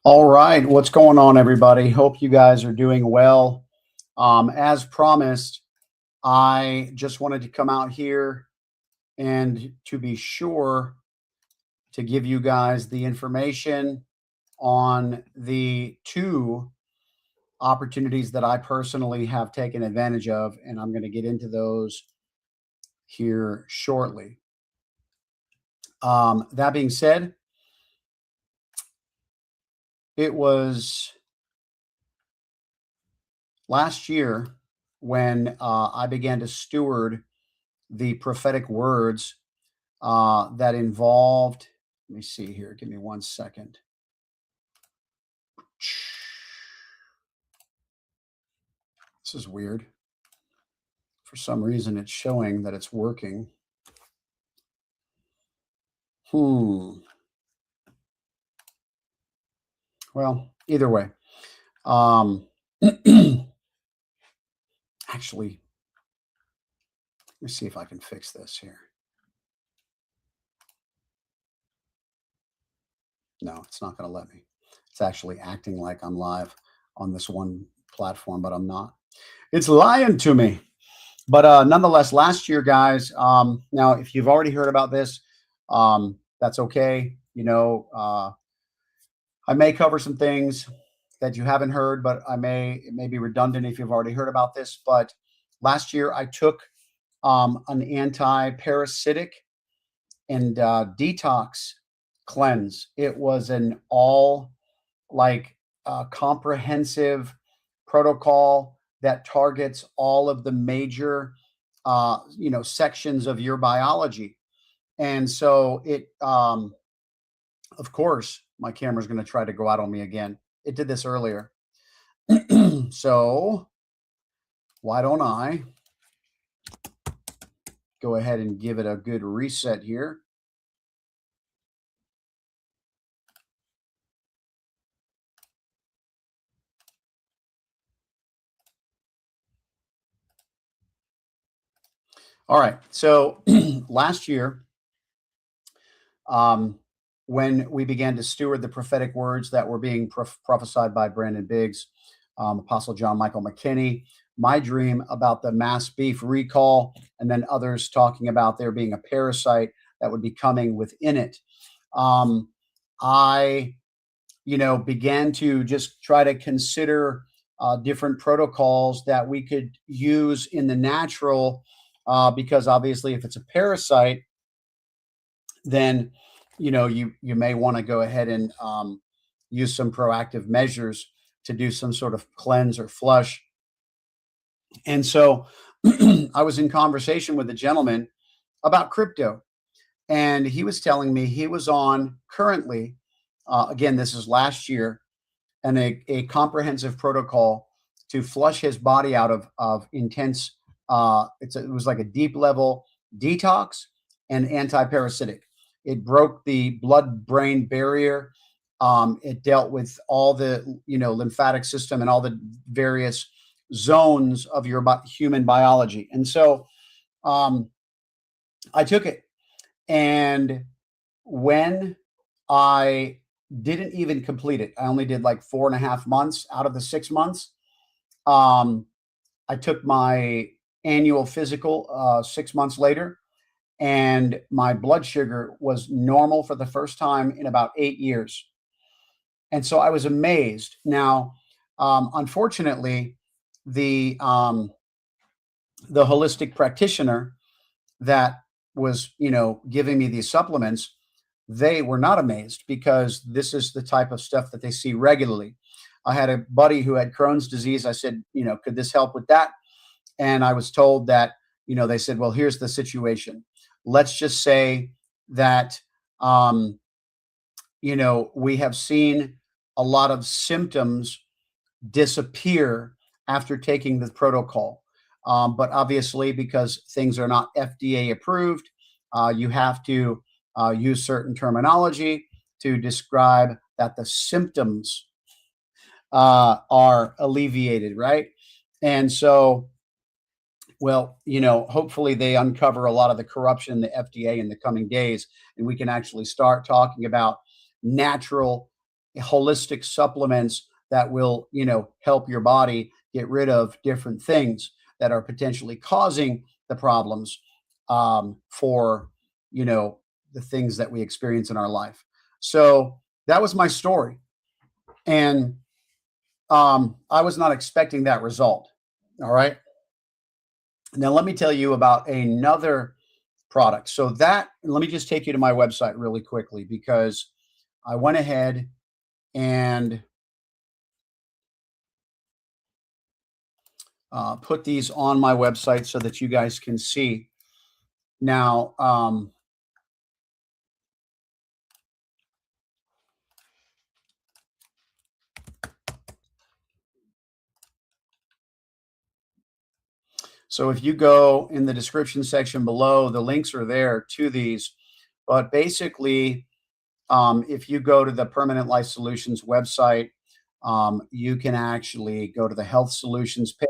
All right, what's going on, everybody? Hope you guys are doing well. As promised, I just wanted to come out here and to be sure to give you guys the information on the two opportunities that I personally have taken advantage of, and I'm going to get into those here shortly. That being said, it was last year when I began to steward the prophetic words that involved, let me see here, give me 1 second. This is weird. For some reason, it's showing that it's working. Well, either way. Actually, let me see if I can fix this here. No, it's not going to let me. It's actually acting like I'm live on this one platform, but I'm not. It's lying to me. But nonetheless, last year, guys, now, if you've already heard about this, that's okay. You know, I may cover some things that you haven't heard, but it may be redundant if you've already heard about this. But last year, I took an anti-parasitic and detox cleanse. It was an all comprehensive protocol that targets all of the major sections of your biology. And so it of course, my camera's going to try to go out on me again. It did this earlier. So why don't I go ahead and give it a good reset here. All right. So last year, when we began to steward the prophetic words that were being prophesied by Brandon Biggs, Apostle John Michael McKinney, my dream about the mass beef recall, and then others talking about there being a parasite that would be coming within it. I, began to just try to consider different protocols that we could use in the natural, because obviously if it's a parasite, then you may want to go ahead and use some proactive measures to do some sort of cleanse or flush. And so I was in conversation with a gentleman about crypto, and he was telling me he was on currently, again, this is last year, and a comprehensive protocol to flush his body out of intense, it was like a deep level detox and anti-parasitic. It broke the blood-brain barrier. It dealt with all the, lymphatic system and all the various zones of your human biology. And so I took it. And when I didn't even complete it, I only did like 4.5 months out of the 6 months. I took my annual physical 6 months later, and my blood sugar was normal for the first time in about 8 years. And so I was amazed. Now, unfortunately, the holistic practitioner that was, giving me these supplements, they were not amazed, because this is the type of stuff that they see regularly. I had a buddy who had Crohn's disease. I said, could this help with that? And I was told that, they said, well, here's the situation. Let's just say that, we have seen a lot of symptoms disappear after taking the protocol. But obviously, because things are not FDA approved, you have to use certain terminology to describe that the symptoms are alleviated, right? And so, well, hopefully they uncover a lot of the corruption in the FDA in the coming days, and we can actually start talking about natural holistic supplements that will, help your body get rid of different things that are potentially causing the problems, for, you know, the things that we experience in our life. So that was my story. And I was not expecting that result. All right. Now, let me tell you about another product. So that, let me just take you to my website really quickly, because I went ahead and put these on my website so that you guys can see. Now, so if you go in the description section below, the links are there to these. But basically, if you go to the Permanent Life Solutions website, you can actually go to the Health Solutions page.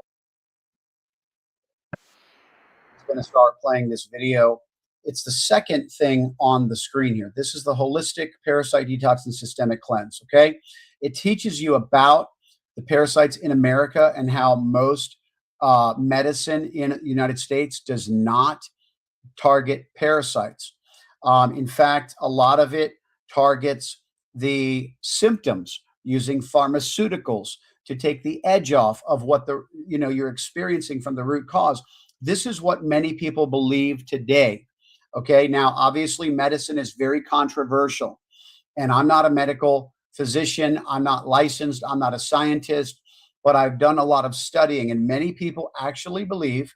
It's going to start playing this video. It's the second thing on the screen here. This is the Holistic Parasite Detox and Systemic Cleanse. Okay. It teaches you about the parasites in America and how most medicine in the United States does not target parasites. In fact, a lot of it targets the symptoms using pharmaceuticals to take the edge off of what you're experiencing from the root cause. This is what many people believe today. Okay, now obviously medicine is very controversial, and I'm not a medical physician, I'm not licensed, I'm not a scientist, but I've done a lot of studying, and many people actually believe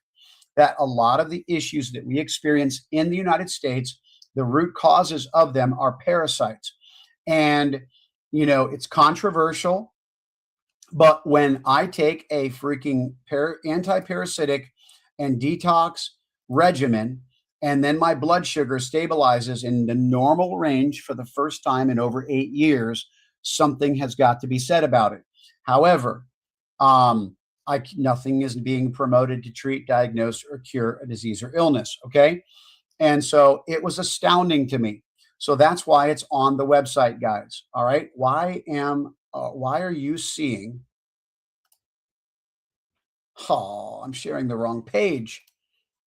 that a lot of the issues that we experience in the United States, the root causes of them are parasites. And, it's controversial, but when I take a freaking anti-parasitic and detox regimen, and then my blood sugar stabilizes in the normal range for the first time in over 8 years, something has got to be said about it. However, nothing is being promoted to treat, diagnose, or cure a disease or illness. Okay. And so it was astounding to me. So that's why it's on the website, guys. All right. Why are you seeing? Oh, I'm sharing the wrong page.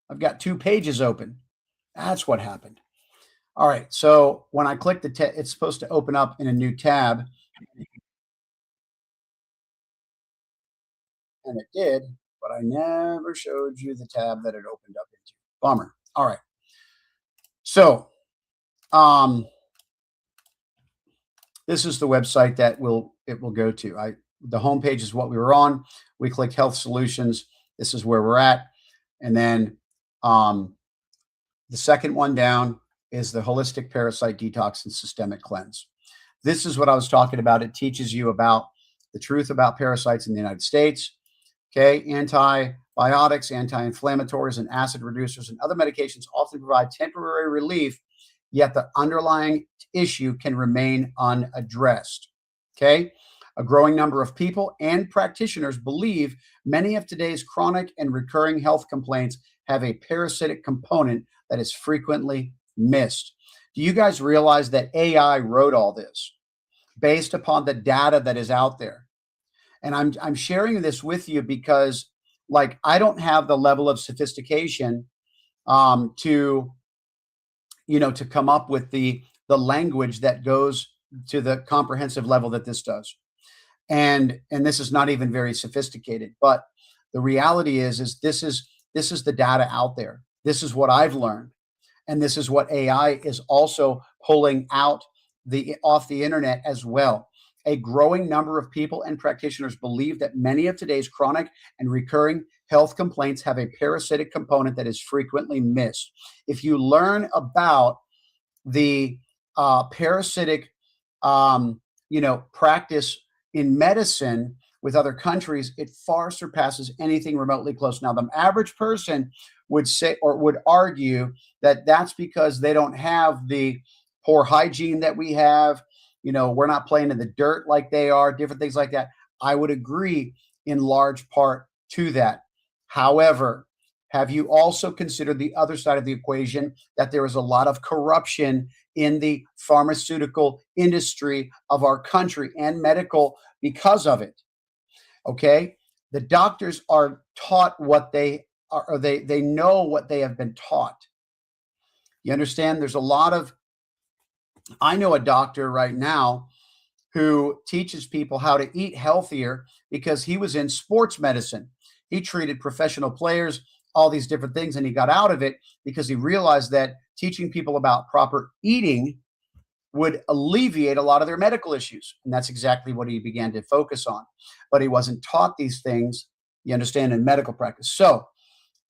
I've got 2 pages open. That's what happened. All right. So when I click it's supposed to open up in a new tab. And it did, but I never showed you the tab that it opened up into. Bummer. All right. So, this is the website that it will go to. The homepage is what we were on. We clicked Health Solutions. This is where we're at. And then the second one down is the Holistic Parasite Detox and Systemic Cleanse. This is what I was talking about. It teaches you about the truth about parasites in the United States. Okay, antibiotics, anti-inflammatories, and acid reducers and other medications often provide temporary relief, yet the underlying issue can remain unaddressed. Okay, a growing number of people and practitioners believe many of today's chronic and recurring health complaints have a parasitic component that is frequently missed. Do you guys realize that AI wrote all this based upon the data that is out there? And I'm sharing this with you because, like, I don't have the level of sophistication to come up with the language that goes to the comprehensive level that this does. And this is not even very sophisticated. But the reality is this is the data out there. This is what I've learned, and this is what AI is also pulling out off the internet as well. A growing number of people and practitioners believe that many of today's chronic and recurring health complaints have a parasitic component that is frequently missed. If you learn about the parasitic, practice in medicine with other countries, it far surpasses anything remotely close. Now, the average person would say or would argue that that's because they don't have the poor hygiene that we have. We're not playing in the dirt like they are, different things like that. I would agree in large part to that. However, have you also considered the other side of the equation, that there is a lot of corruption in the pharmaceutical industry of our country and medical because of it? Okay. The doctors are taught what they are, or they know what they have been taught. You understand? There's a lot of, I know a doctor right now who teaches people how to eat healthier because he was in sports medicine. He treated professional players, all these different things, and he got out of it because he realized that teaching people about proper eating would alleviate a lot of their medical issues. And that's exactly what he began to focus on. But he wasn't taught these things, you understand, in medical practice. So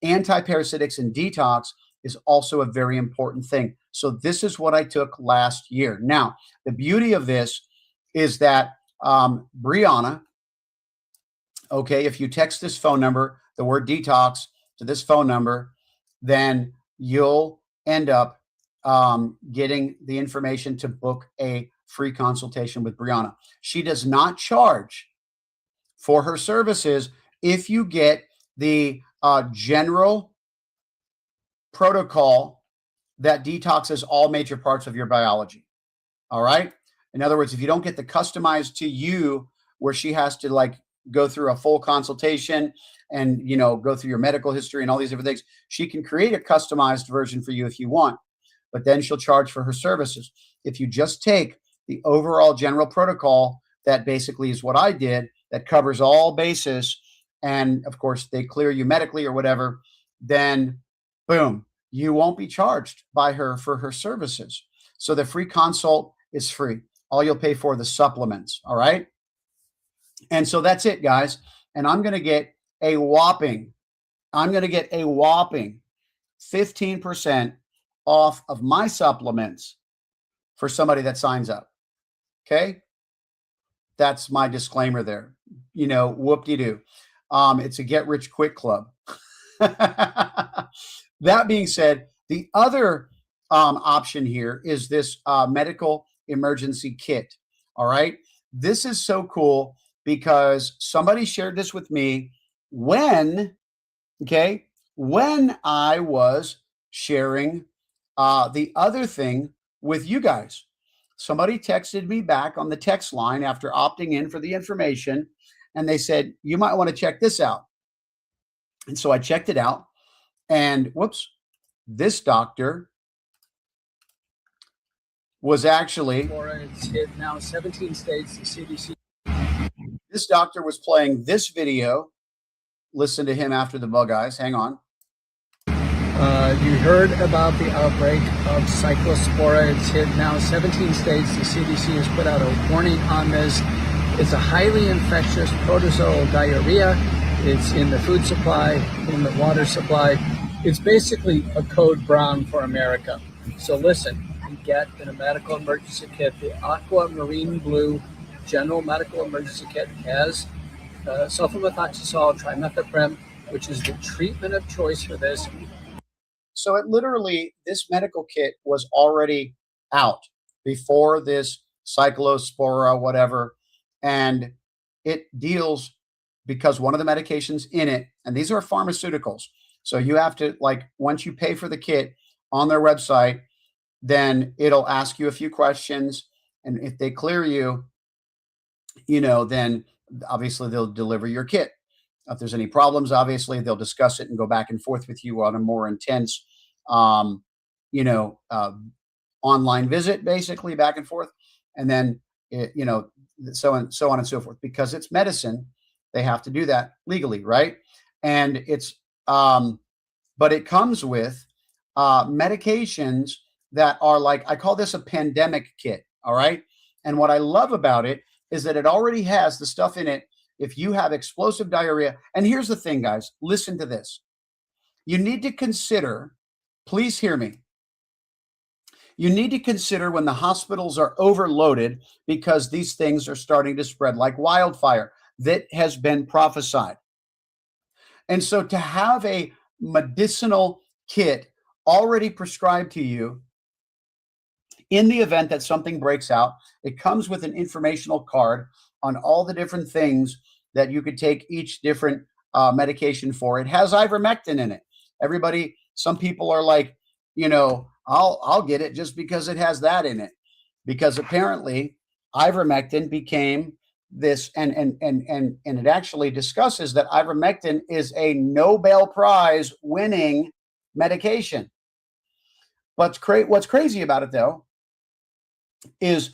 anti-parasitics and detox is also a very important thing. So this is what I took last year. Now, the beauty of this is that Brianna, okay, if you text this phone number, the word detox, to this phone number, then you'll end up getting the information to book a free consultation with Brianna. She does not charge for her services if you get the general protocol that detoxes all major parts of your biology. All right. In other words, if you don't get the customized to you, where she has to like go through a full consultation and, you know, go through your medical history and all these different things, she can create a customized version for you if you want, but then she'll charge for her services. If you just take the overall general protocol, that basically is what I did, that covers all bases, and of course they clear you medically or whatever, then boom, you won't be charged by her for her services. So the free consult is free. All you'll pay for the supplements. All right. And so that's it, guys. And I'm going to get a whopping 15% off of my supplements for somebody that signs up. Okay. That's my disclaimer there. You know, whoop-de-doo. It's a get rich quick club. That being said, the other option here is this medical emergency kit. All right. This is so cool because somebody shared this with me when I was sharing the other thing with you guys. Somebody texted me back on the text line after opting in for the information, and they said, you might want to check this out. And so I checked it out, and whoops, this doctor was actually, it's hit now 17 states, the CDC. This doctor was playing this video. Listen to him after the bug eyes. Hang on. You heard about the outbreak of cyclospora. It's hit now 17 states. The CDC has put out a warning on this. It's a highly infectious protozoal diarrhea. It's in the food supply, in the water supply. It's basically a code brown for America. So listen, you get in a medical emergency kit, the aqua marine blue general medical emergency kit has sulfamethoxazole trimethoprim, which is the treatment of choice for this. So it literally, this medical kit was already out before this cyclospora, whatever. And it deals, because one of the medications in it, and these are pharmaceuticals. So you have to, like, once you pay for the kit on their website, then it'll ask you a few questions. And if they clear you, you know, then obviously they'll deliver your kit. If there's any problems, obviously they'll discuss it and go back and forth with you on a more intense, online visit, basically back and forth. And then, so on and so forth. Because it's medicine, they have to do that legally, right? And it's, but it comes with medications that are like, I call this a pandemic kit, all right? And what I love about it is that it already has the stuff in it if you have explosive diarrhea. And here's the thing, guys, listen to this. You need to consider, please hear me. You need to consider when the hospitals are overloaded because these things are starting to spread like wildfire. That has been prophesied. And so to have a medicinal kit already prescribed to you in the event that something breaks out, it comes with an informational card on all the different things that you could take each different medication for. It has ivermectin in it. Everybody, some people are like, I'll get it just because it has that in it, because apparently ivermectin became this, and it actually discusses that ivermectin is a Nobel Prize winning medication. But what's crazy about it, though, is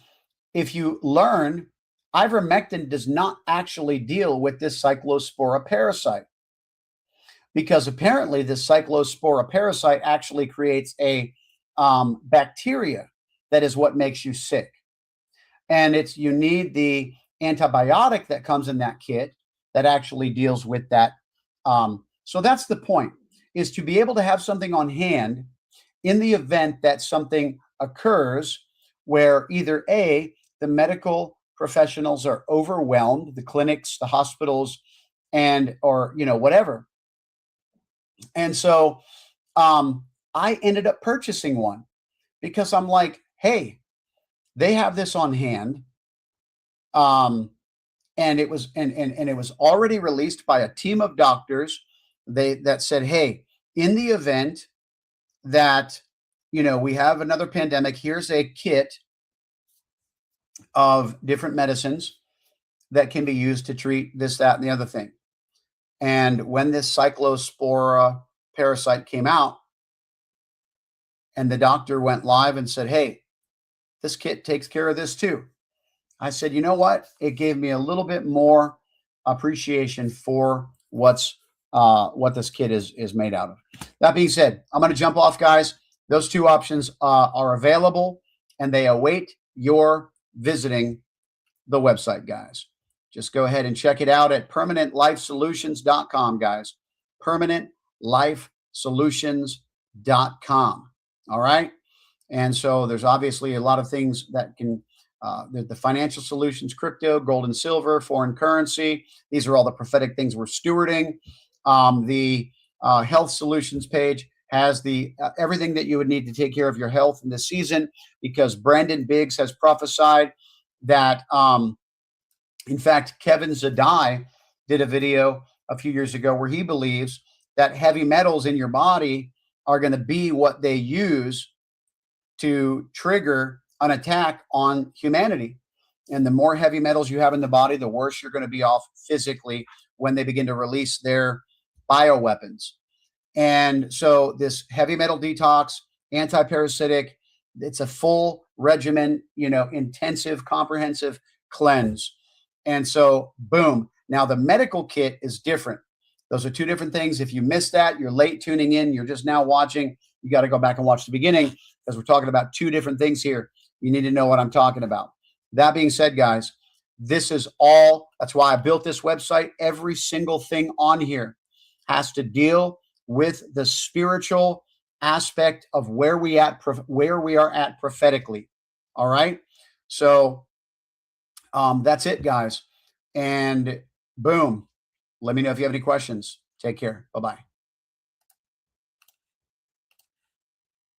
if you learn, ivermectin does not actually deal with this cyclospora parasite, because apparently this cyclospora parasite actually creates a bacteria that is what makes you sick. And you need the antibiotic that comes in that kit that actually deals with that. So that's the point, is to be able to have something on hand in the event that something occurs where either A, the medical professionals are overwhelmed, the clinics, the hospitals, or whatever. And so I ended up purchasing one because I'm like, hey, they have this on hand. And it was already released by a team of doctors that said, hey, in the event that we have another pandemic, here's a kit of different medicines that can be used to treat this, that, and the other thing. And when this cyclospora parasite came out, and the doctor went live and said, hey, this kit takes care of this too, I said, you know what? It gave me a little bit more appreciation for what this kit is made out of. That being said, I'm going to jump off, guys. Those two options are available, and they await your visiting the website, guys. Just go ahead and check it out at permanentlifesolutions.com, guys. Permanentlifesolutions.com. All right. And so there's obviously a lot of things that can, the financial solutions, crypto, gold and silver, foreign currency. These are all the prophetic things we're stewarding. The health solutions page has everything that you would need to take care of your health in this season, because Brandon Biggs has prophesied that, in fact, Kevin Zadai did a video a few years ago where he believes that heavy metals in your body are going to be what they use to trigger an attack on humanity. And the more heavy metals you have in the body, the worse you're going to be off physically when they begin to release their bioweapons. And so this heavy metal detox, anti-parasitic, it's a full regimen, intensive, comprehensive cleanse. And so, boom. Now the medical kit is different. Those are two different things. If you missed that, you're late tuning in, you're just now watching, you got to go back and watch the beginning, because we're talking about two different things here. You need to know what I'm talking about. That being said, guys, this is all, that's why I built this website. Every single thing on here has to deal with the spiritual aspect of where we are at prophetically. All right. So that's it, guys. And boom. Let me know if you have any questions. Take care. Bye-bye.